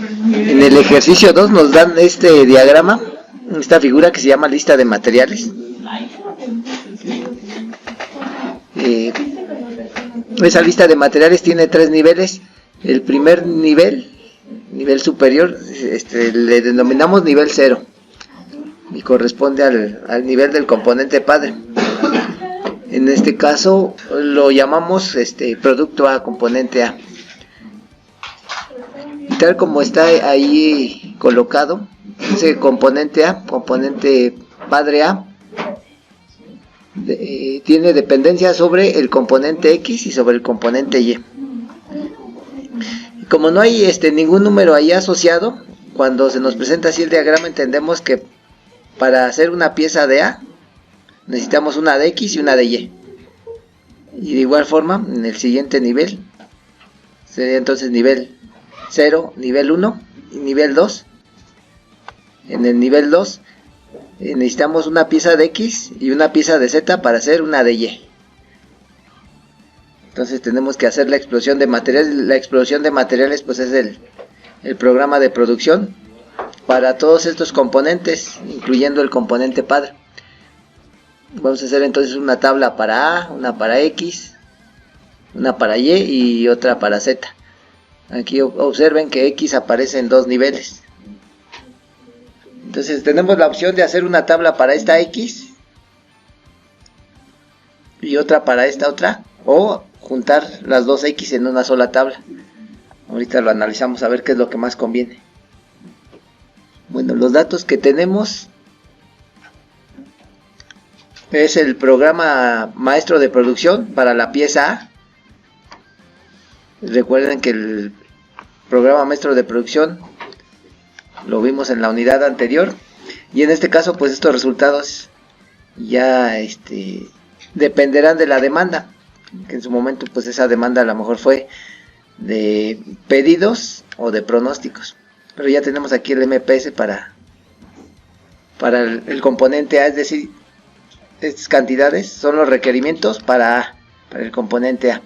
En el ejercicio 2 nos dan este diagrama, esta figura que se llama lista de materiales. Esa lista de materiales tiene 3 niveles. El primer nivel superior, le denominamos nivel 0 y corresponde al nivel del componente padre. En este caso lo llamamos producto A, componente A. Y tal como está ahí colocado, ese componente A, componente padre A, tiene dependencia sobre el componente X y sobre el componente Y. Como no hay ningún número ahí asociado, cuando se nos presenta así el diagrama entendemos que para hacer una pieza de A necesitamos una de X y una de Y. Y de igual forma en el siguiente nivel sería entonces nivel 0, nivel 1 y nivel 2. En el nivel 2 necesitamos una pieza de X y una pieza de Z para hacer una de Y. Entonces tenemos que hacer la explosión de materiales. La explosión de materiales pues es el programa de producción para todos estos componentes, incluyendo el componente padre. Vamos a hacer entonces una tabla para A, una para X, una para Y y otra para Z. Aquí observen que X aparece en 2 niveles. Entonces tenemos la opción de hacer una tabla para esta X y otra para esta otra, o juntar las dos X en una sola tabla. Ahorita lo analizamos a ver qué es lo que más conviene. Bueno, los datos que tenemos es el programa maestro de producción para la pieza A. Recuerden que el programa maestro de producción lo vimos en la unidad anterior, y en este caso pues estos resultados ya dependerán de la demanda, que en su momento pues esa demanda a lo mejor fue de pedidos o de pronósticos, pero ya tenemos aquí el MPS para el componente A, es decir, estas cantidades son los requerimientos para el componente A.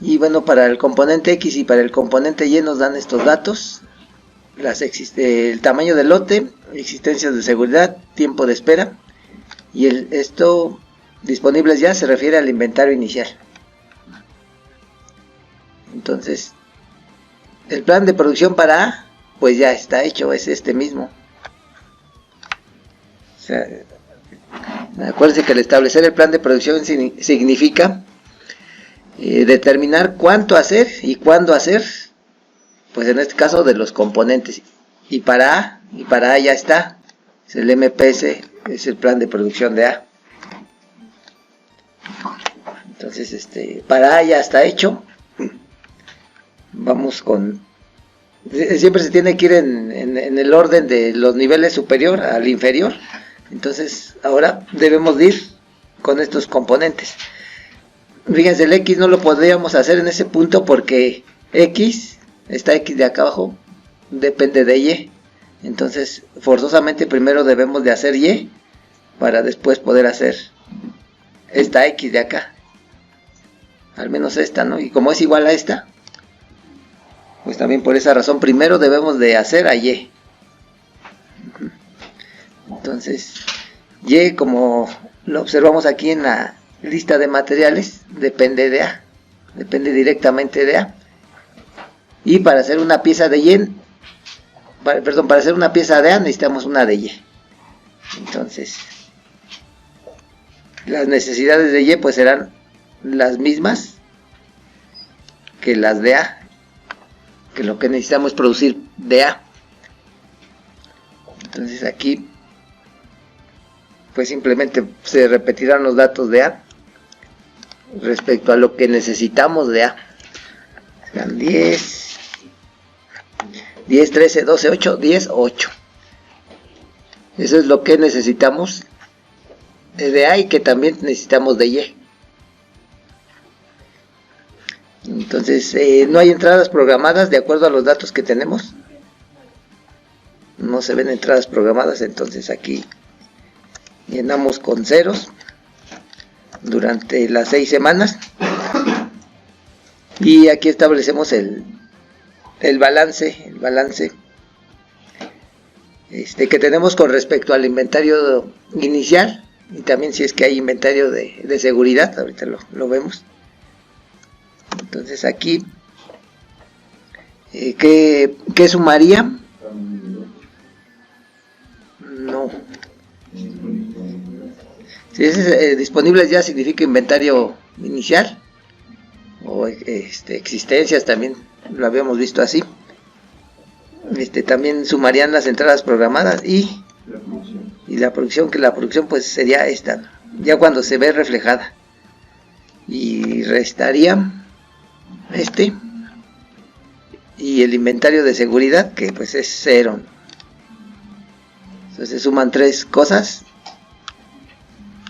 Y bueno, para el componente X y para el componente Y nos dan estos datos: el tamaño del lote, existencias de seguridad, tiempo de espera, y esto disponibles ya se refiere al inventario inicial. Entonces el plan de producción para A pues ya está hecho, es este mismo. O sea, acuérdense que el establecer el plan de producción significa determinar cuánto hacer y cuándo hacer, pues en este caso de los componentes. Y para A ya está, es el MPS, es el plan de producción de A. Entonces para A ya está hecho. Vamos con, siempre se tiene que ir en el orden de los niveles superior al inferior. Entonces ahora debemos de ir con estos componentes. Fíjense, el X no lo podríamos hacer en ese punto porque esta X de acá abajo depende de Y. Entonces forzosamente primero debemos de hacer Y para después poder hacer esta X de acá, al menos esta, ¿no? Y como es igual a esta, pues también por esa razón primero debemos de hacer a Y. Entonces Y, como lo observamos aquí en la lista de materiales, depende de A, depende directamente de A. Y para hacer una pieza de Y, para hacer una pieza de A necesitamos una de Y. Entonces las necesidades de Y pues serán las mismas que las de A, que lo que necesitamos es producir de A. Entonces aquí pues simplemente se repetirán los datos de A respecto a lo que necesitamos de A. 10, 13, 12, 8, 10, 8. Eso es lo que necesitamos de A y que también necesitamos de Y. Entonces no hay entradas programadas de acuerdo a los datos que tenemos. No se ven entradas programadas, entonces aquí llenamos con ceros durante las 6 semanas. Y aquí establecemos el balance que tenemos con respecto al inventario inicial, y también si es que hay inventario de seguridad. Ahorita lo vemos. Entonces aquí, ¿qué sumaría? No. Si es disponibles ya significa inventario inicial, o existencias, también lo habíamos visto así. También sumarían las entradas programadas y la producción, que la producción pues sería esta, ya cuando se ve reflejada, y restaría y el inventario de seguridad, que pues es 0. Entonces se suman 3 cosas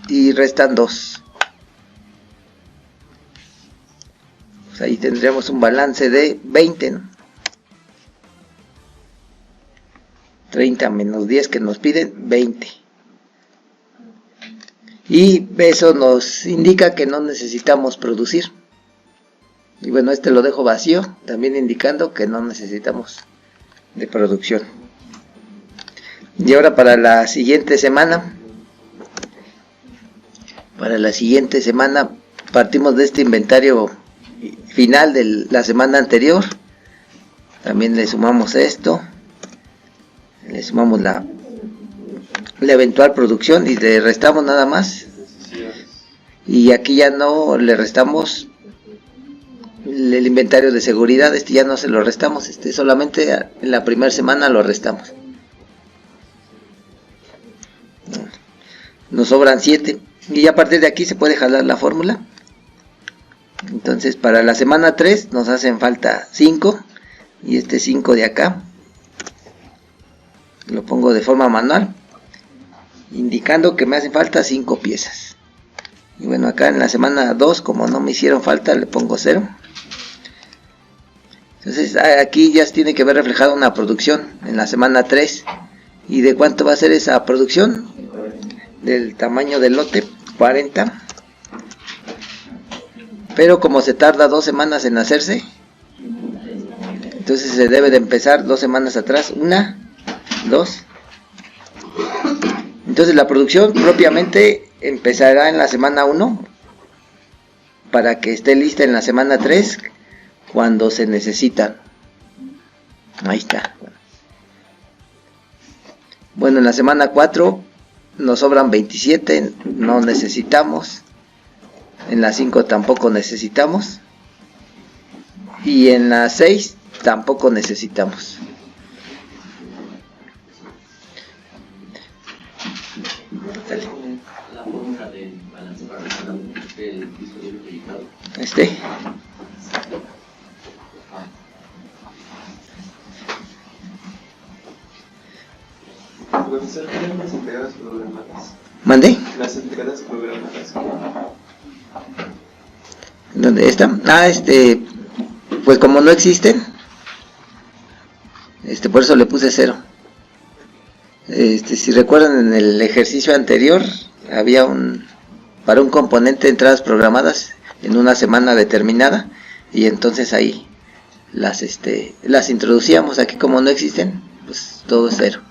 y restan 2. Pues ahí tendríamos un balance de 20, ¿no? 30 menos 10 que nos piden, 20. Y eso nos indica que no necesitamos producir. Y bueno, lo dejo vacío, también indicando que no necesitamos de producción. Y ahora para la siguiente semana. Partimos de este inventario final de la semana anterior. También le sumamos esto. Le sumamos la eventual producción y le restamos nada más. Y aquí ya no le restamos el inventario de seguridad. Ya no se lo restamos, solamente en la primera semana lo restamos. Nos sobran 7 y ya a partir de aquí se puede jalar la fórmula. Entonces para la semana 3 nos hacen falta 5, y 5 de acá lo pongo de forma manual, indicando que me hacen falta 5 piezas. Y bueno, acá en la semana 2, como no me hicieron falta, le pongo 0. Entonces aquí ya tiene que ver reflejada una producción en la semana 3. ¿Y de cuánto va a ser esa producción? Del tamaño del lote, 40. Pero como se tarda 2 semanas en hacerse, entonces se debe de empezar 2 semanas atrás. 1, 2. Entonces la producción propiamente empezará en la semana 1 para que esté lista en la semana 3 cuando se necesita. Ahí está. Bueno, en la semana 4 nos sobran 27, no necesitamos. En la 5 tampoco necesitamos. Y en la 6 tampoco necesitamos. La fórmula del balance para el disponible proyectado. Profesor, ¿qué eran las entregadas programadas? ¿Mandé? Las entregadas programadas. ¿Dónde está? Pues como no existen, por eso le puse 0. Si recuerdan, en el ejercicio anterior había para un componente de entradas programadas en una semana determinada, y entonces ahí las introducíamos. Aquí como no existen, pues todo es 0.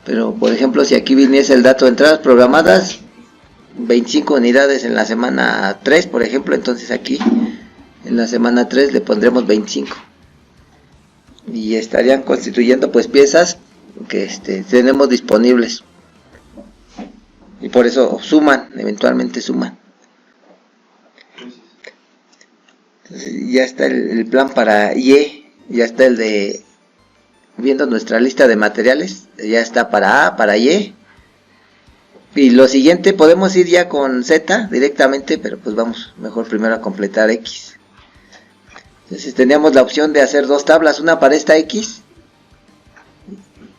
Pero por ejemplo, si aquí viniese el dato de entradas programadas 25 unidades en la semana 3, por ejemplo, entonces aquí en la semana 3 le pondremos 25 y estarían constituyendo pues piezas que tenemos disponibles, y por eso suman, eventualmente suman. Entonces ya está el plan para Y, ya está el de, viendo nuestra lista de materiales, ya está para A, para Y. Y lo siguiente podemos ir ya con Z directamente, pero pues vamos mejor primero a completar X. Entonces teníamos la opción de hacer 2 tablas, una para esta X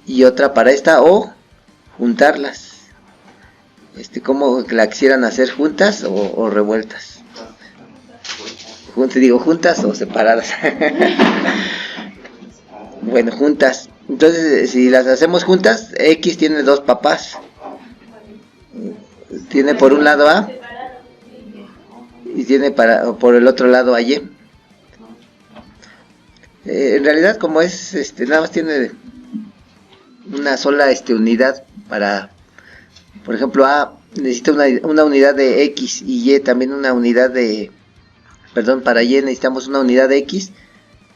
y otra para esta, o juntarlas. Como la quisieran hacer, juntas o revueltas. Juntas o separadas. Bueno, juntas. Entonces si las hacemos juntas, X tiene 2 papás. Tiene por un lado A y tiene por el otro lado a Y. En realidad, como es, nada más tiene una sola unidad para, por ejemplo, A necesita una unidad de X y Y también una unidad de, perdón, para Y necesitamos una unidad de X,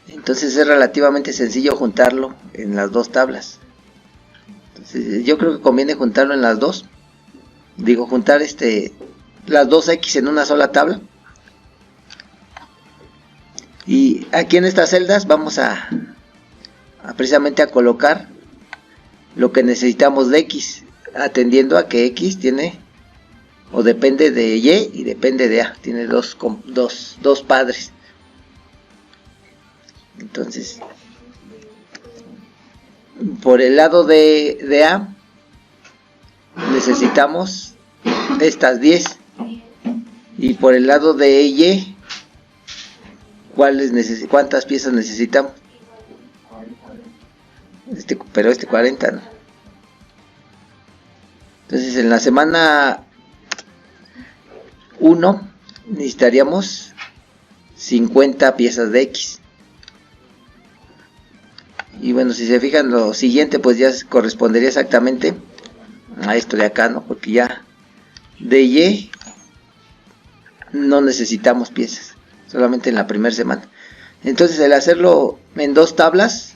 entonces es relativamente sencillo juntarlo en las dos tablas. Entonces, yo creo que conviene juntarlo en las dos, digo, juntar las dos X en una sola tabla. Y aquí en estas celdas vamos a precisamente a colocar lo que necesitamos de X, atendiendo a que X tiene o depende de Y depende de A, tiene dos padres. Entonces, por el lado de A necesitamos estas 10, y por el lado de Y, ¿cuántas piezas necesitamos? Pero 40, ¿no? Entonces en la semana 1 necesitaríamos 50 piezas de X. Y bueno, si se fijan, lo siguiente pues ya correspondería exactamente a esto de acá, ¿no? Porque ya de Y no necesitamos piezas, solamente en la primera semana. Entonces, el hacerlo en dos tablas,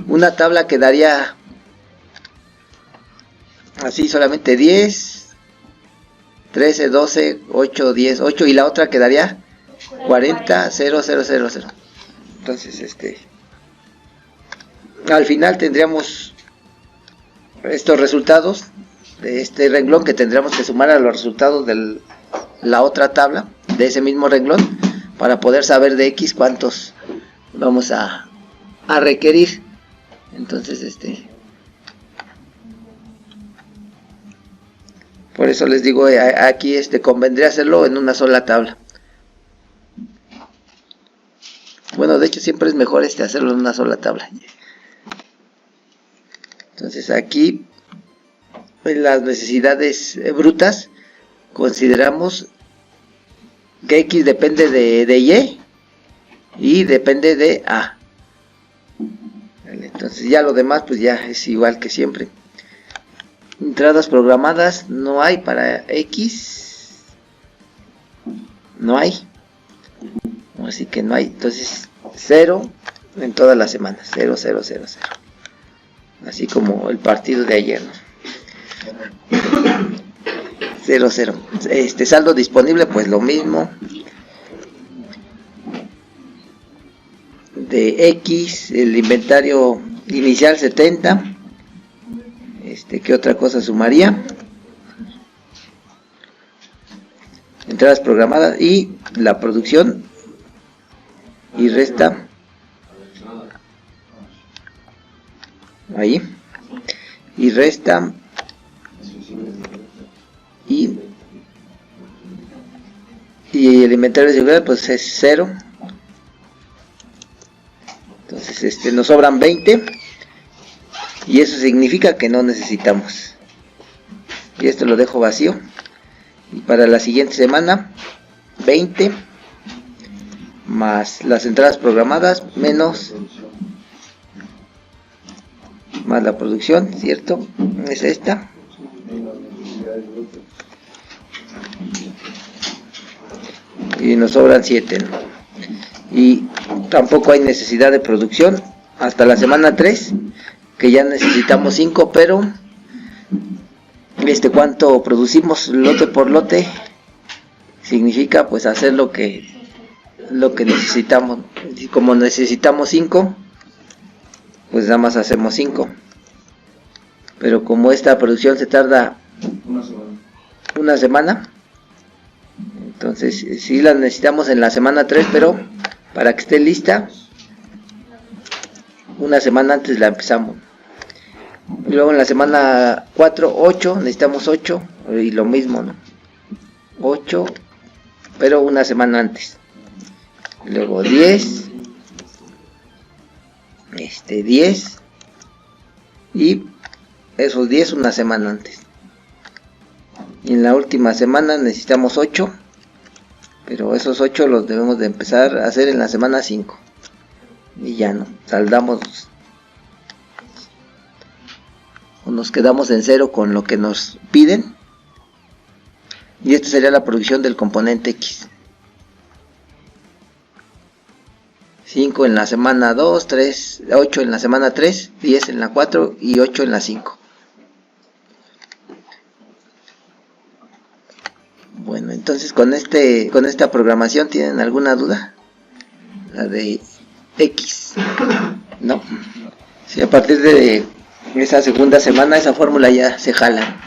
una tabla quedaría así, solamente 10, 13, 12, 8, 10, 8, y la otra quedaría 40, 0, 0, 0, 0. Entonces, al final tendríamos estos resultados de este renglón que tendríamos que sumar a los resultados de la otra tabla de ese mismo renglón para poder saber de X cuántos vamos a requerir. Entonces, por eso les digo, aquí convendría hacerlo en una sola tabla. Bueno, de hecho siempre es mejor hacerlo en una sola tabla. Entonces aquí en las necesidades brutas consideramos que X depende de Y depende de A. Entonces ya lo demás pues ya es igual que siempre. Entradas programadas no hay para X, no hay, así que no hay. Entonces 0 en todas las semanas, 0, 0, 0, 0, así como el partido de ayer, ¿no? 0, 0. Saldo disponible pues lo mismo, de X, el inventario inicial 70. ¿Qué otra cosa sumaría? Entradas programadas y la producción, y resta ahí, y resta y el inventario de seguridad pues es 0. Entonces nos sobran 20, y eso significa que no necesitamos, y esto lo dejo vacío. Y para la siguiente semana 20 más las entradas programadas menos más la producción, ¿cierto? Es esta, y nos sobran 7, ¿no? Y tampoco hay necesidad de producción hasta la semana 3, que ya necesitamos 5, pero cuánto producimos lote por lote significa pues hacer lo que necesitamos. Y como necesitamos 5, pues nada más hacemos 5, pero como esta producción se tarda una semana, entonces sí la necesitamos en la semana 3, pero para que esté lista una semana antes la empezamos. Y luego en la semana 4, 8, necesitamos 8, y lo mismo, ¿no? 8, pero una semana antes. Luego 10, 10, y esos 10 una semana antes. Y en la última semana necesitamos 8, pero esos 8 los debemos de empezar a hacer en la semana 5. y ya no, saldamos o nos quedamos en cero con lo que nos piden, y esta sería la producción del componente X. 5 en la semana 2, 3, 8 en la semana 3, 10 en la 4 y 8 en la 5. Bueno, entonces con esta programación, ¿tienen alguna duda? La de X, ¿no? Sí, a partir de esa segunda semana esa fórmula ya se jala.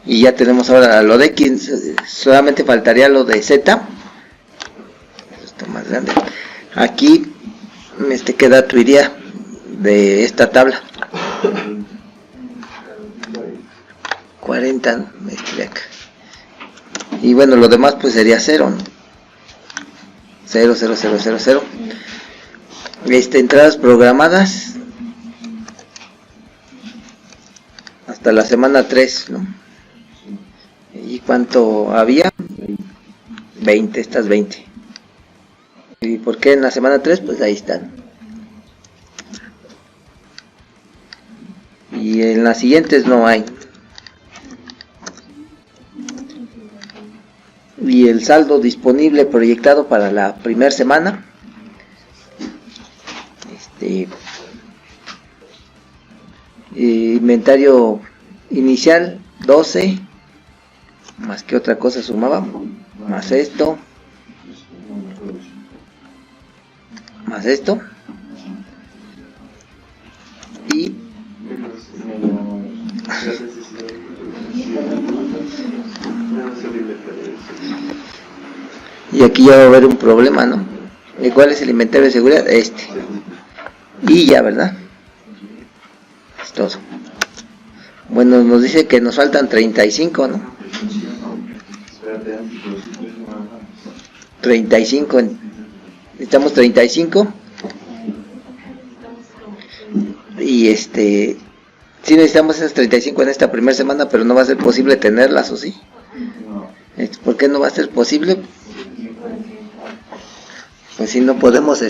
Y ya tenemos ahora lo de X, solamente faltaría lo de Z. Esto más grande. Aquí queda tu idea de esta tabla. 40, ¿no? De acá. Y bueno, lo demás pues sería 0, ¿no? 0, 0, 0, 0, 0. Entradas programadas hasta la semana 3, ¿no? ¿Y cuánto había? 20, estas 20. ¿Y por qué en la semana 3? Pues ahí están. Y en las siguientes no hay. Y el saldo disponible proyectado para la primera semana, inventario inicial 12, más que otra cosa sumaba, más esto, y aquí ya va a haber un problema, ¿no? ¿Y cuál es el inventario de seguridad? Y ya, ¿verdad? Es todo. Bueno, nos dice que nos faltan 35, ¿no? 35, necesitamos 35. Y sí necesitamos esas 35 en esta primera semana, pero no va a ser posible tenerlas, ¿o sí? ¿Por qué no va a ser posible? Pues si no podemos,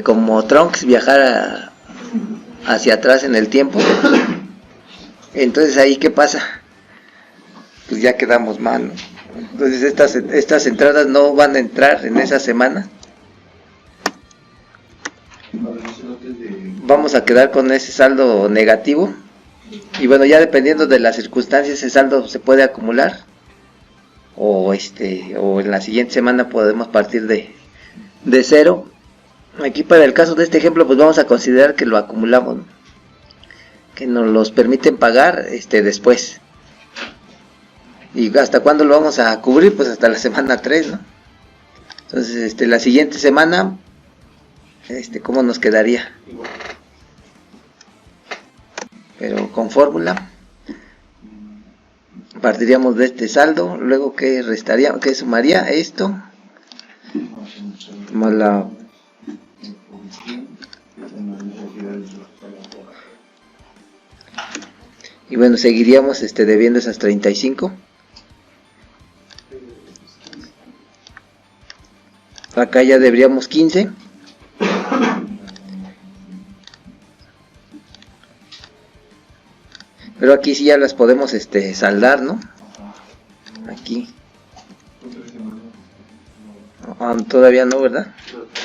como Trunks, viajar hacia atrás en el tiempo. Entonces ahí, ¿qué pasa? Pues ya quedamos mal, ¿no? Entonces estas entradas no van a entrar en esa semana. Vamos a quedar con ese saldo negativo. Y bueno, ya dependiendo de las circunstancias, ese saldo se puede acumular. O en la siguiente semana podemos partir de 0. Aquí para el caso de este ejemplo, pues vamos a considerar que lo acumulamos, ¿no? Que nos los permiten pagar después. ¿Y hasta cuándo lo vamos a cubrir? Pues hasta la semana 3, ¿no? Entonces, la siguiente semana, ¿cómo nos quedaría? Pero con fórmula partiríamos de este saldo, luego ¿qué restaría? ¿Qué sumaría? Esto más la y bueno, seguiríamos debiendo esas 35. Acá ya deberíamos 15. Pero aquí sí ya las podemos saldar, ¿no? Aquí. Todavía no, ¿verdad?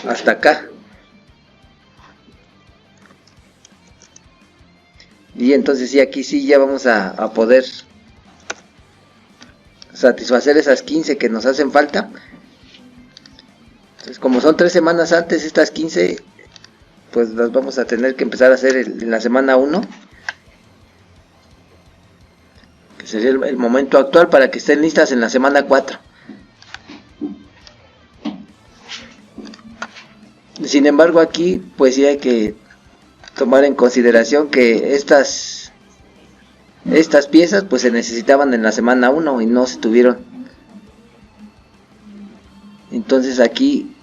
Hasta acá. Y entonces sí, aquí sí ya vamos a poder satisfacer esas 15 que nos hacen falta. Entonces, como son 3 semanas antes, estas 15 pues las vamos a tener que empezar a hacer en la semana 1, que sería el momento actual, para que estén listas en la semana 4. Sin embargo, aquí pues sí hay que tomar en consideración que estas piezas pues se necesitaban en la semana 1 y no se tuvieron. Entonces aquí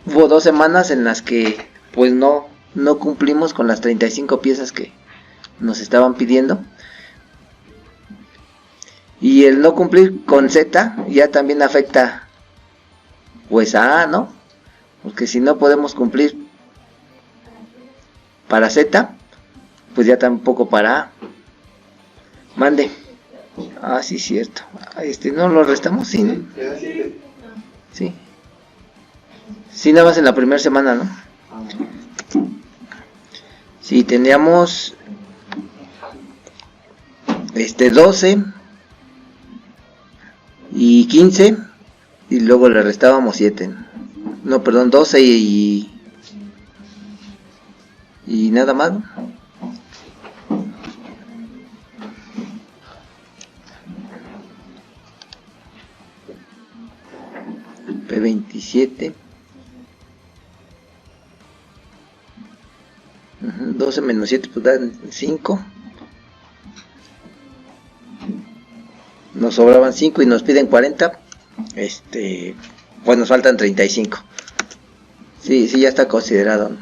hubo 2 semanas en las que pues no cumplimos con las 35 piezas que nos estaban pidiendo. Y el no cumplir con Z ya también afecta pues a A, ¿no? Porque si no podemos cumplir para Z, pues ya tampoco para A. Mande. Ah, sí, cierto. No lo restamos, sí, ¿no? Le da 7. Sí. Sí, nada más en la primera semana, ¿no? Sí, teníamos 12 y 15 y luego le restábamos 7. No, perdón, 12 y nada más, ¿no? P27. 12 menos 7 pues dan 5. Nos sobraban 5 y nos piden 40. Pues nos faltan 35. Sí, ya está considerado, ¿no?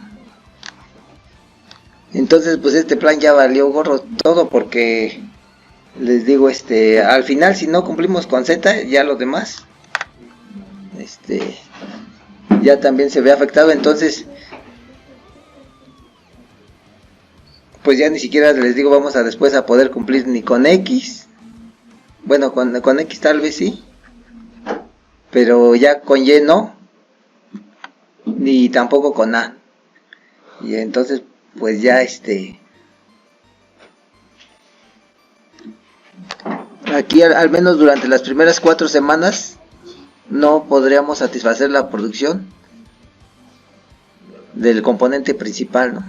Entonces pues este plan ya valió gorro todo, porque les digo, al final si no cumplimos con Z, ya los demás ya también se ve afectado. Entonces pues ya ni siquiera les digo vamos a después a poder cumplir ni con X. Bueno, con X tal vez sí, pero ya con Y no, ni tampoco con A. Y entonces pues ya aquí al menos durante las primeras 4 semanas no podríamos satisfacer la producción del componente principal, ¿no?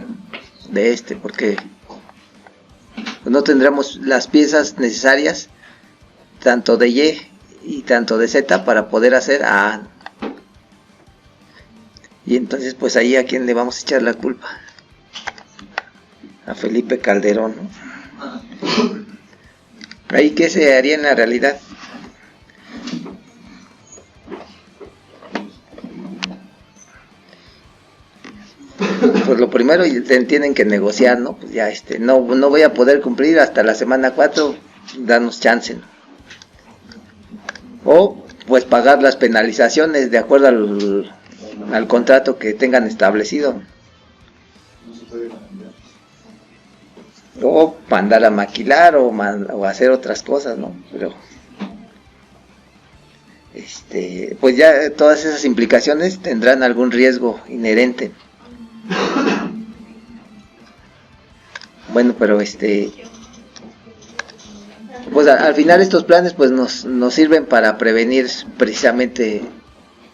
De porque no tendremos las piezas necesarias tanto de Y y tanto de Z para poder hacer A. Y entonces pues ahí a quién le vamos a echar la culpa. A Felipe Calderón, ¿no? Ahí qué se haría en la realidad. Pues lo primero tienen que negociar, ¿no? Pues ya no voy a poder cumplir hasta la semana 4, danos chance, ¿no? O pues pagar las penalizaciones de acuerdo al contrato que tengan establecido. O mandar a maquilar o hacer otras cosas, ¿no? Pero pues ya todas esas implicaciones tendrán algún riesgo inherente. Bueno, pero pues al final estos planes pues nos sirven para prevenir precisamente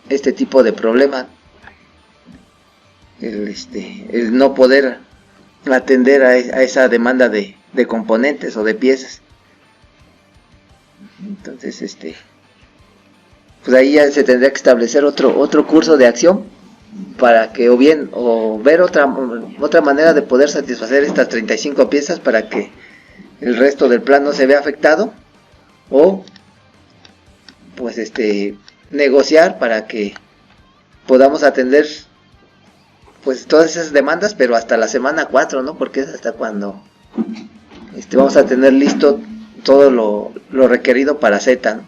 este tipo de problema, el no poder atender a esa demanda de componentes o de piezas. Entonces pues ahí ya se tendría que establecer otro curso de acción para que o ver otra manera de poder satisfacer estas 35 piezas para que el resto del plan no se vea afectado, o pues negociar para que podamos atender pues todas esas demandas, pero hasta la semana 4, ¿no? Porque es hasta cuando vamos a tener listo todo lo requerido para Z, ¿no?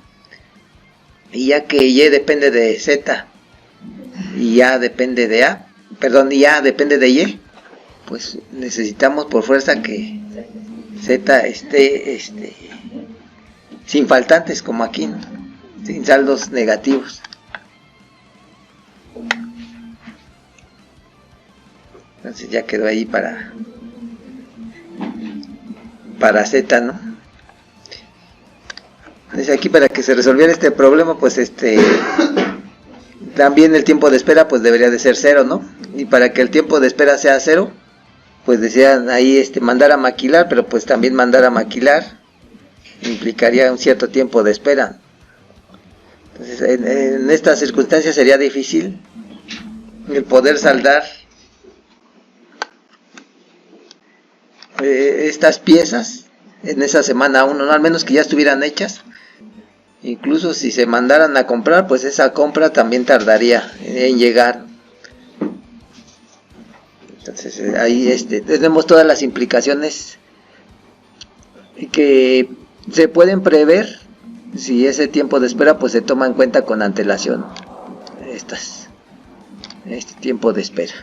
Y ya que Y depende de Z y A depende de A, perdón, y A depende de Y, pues necesitamos por fuerza que Z esté sin faltantes, como aquí, ¿no? Sin saldos negativos. Entonces ya quedó ahí para Z, ¿no? Entonces aquí, para que se resolviera este problema, pues también el tiempo de espera pues debería de ser 0, ¿no? Y para que el tiempo de espera sea 0, pues decían ahí mandar a maquilar, pero pues también mandar a maquilar implicaría un cierto tiempo de espera. Entonces en estas circunstancias sería difícil el poder saldar estas piezas en esa semana 1, ¿no? Al menos que ya estuvieran hechas. Incluso si se mandaran a comprar, pues esa compra también tardaría en llegar. Entonces ahí tenemos todas las implicaciones que se pueden prever si ese tiempo de espera pues se toma en cuenta con antelación, este tiempo de espera.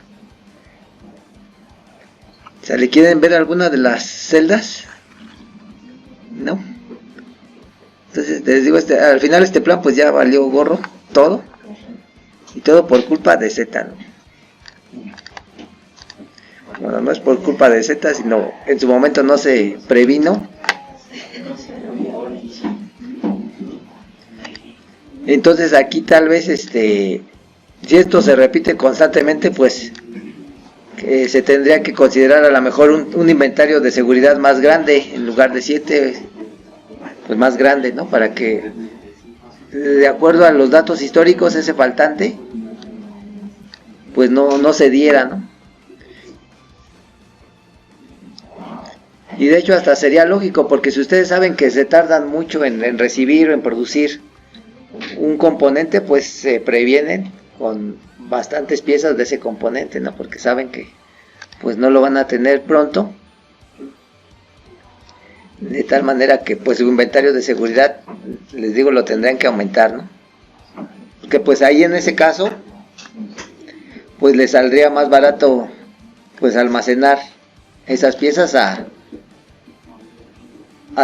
¿Le quieren ver alguna de las celdas? No. Entonces les digo, al final este plan pues ya valió gorro todo. Y todo por culpa de Z, ¿no? Bueno, no es por culpa de Z, sino en su momento no se previno. Entonces aquí tal vez si esto se repite constantemente, pues se tendría que considerar a lo mejor un inventario de seguridad más grande, en lugar de 7, pues más grande, ¿no? Para que, de acuerdo a los datos históricos, ese faltante pues no se diera, ¿no? Y de hecho hasta sería lógico, porque si ustedes saben que se tardan mucho en recibir o en producir un componente, pues se previenen con bastantes piezas de ese componente, ¿no? Porque saben que pues no lo van a tener pronto, de tal manera que pues su inventario de seguridad, les digo, lo tendrán que aumentar, ¿no? Porque pues ahí en ese caso pues les saldría más barato pues almacenar esas piezas a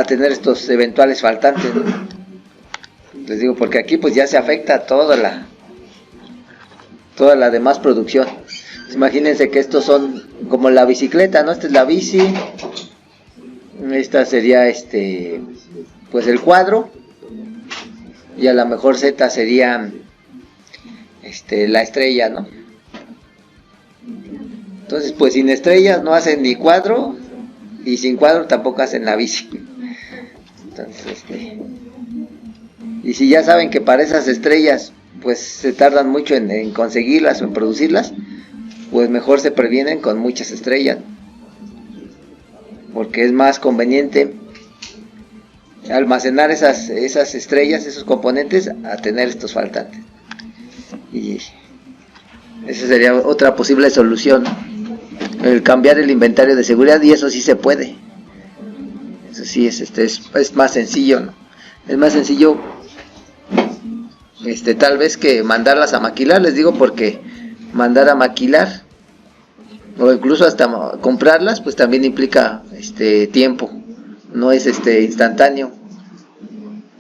tener estos eventuales faltantes, ¿no? Les digo, porque aquí pues ya se afecta toda la demás producción. Imagínense que estos son como la bicicleta, ¿no? Esta es la bici, esta sería pues el cuadro, y a lo mejor Z sería la estrella, ¿no? Entonces pues sin estrellas no hacen ni cuadro, y sin cuadro tampoco hacen la bici. Entonces y si ya saben que para esas estrellas pues se tardan mucho en conseguirlas o en producirlas, pues mejor se previenen con muchas estrellas, porque es más conveniente almacenar esas estrellas, esos componentes, a tener estos faltantes. Y esa sería otra posible solución, el cambiar el inventario de seguridad, y eso sí se puede. Eso sí es más sencillo, ¿no? Es más sencillo tal vez que mandarlas a maquilar, les digo, porque mandar a maquilar o incluso hasta comprarlas pues también implica tiempo, no es instantáneo.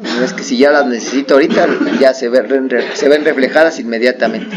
No es que si ya las necesito ahorita ya se ven reflejadas inmediatamente.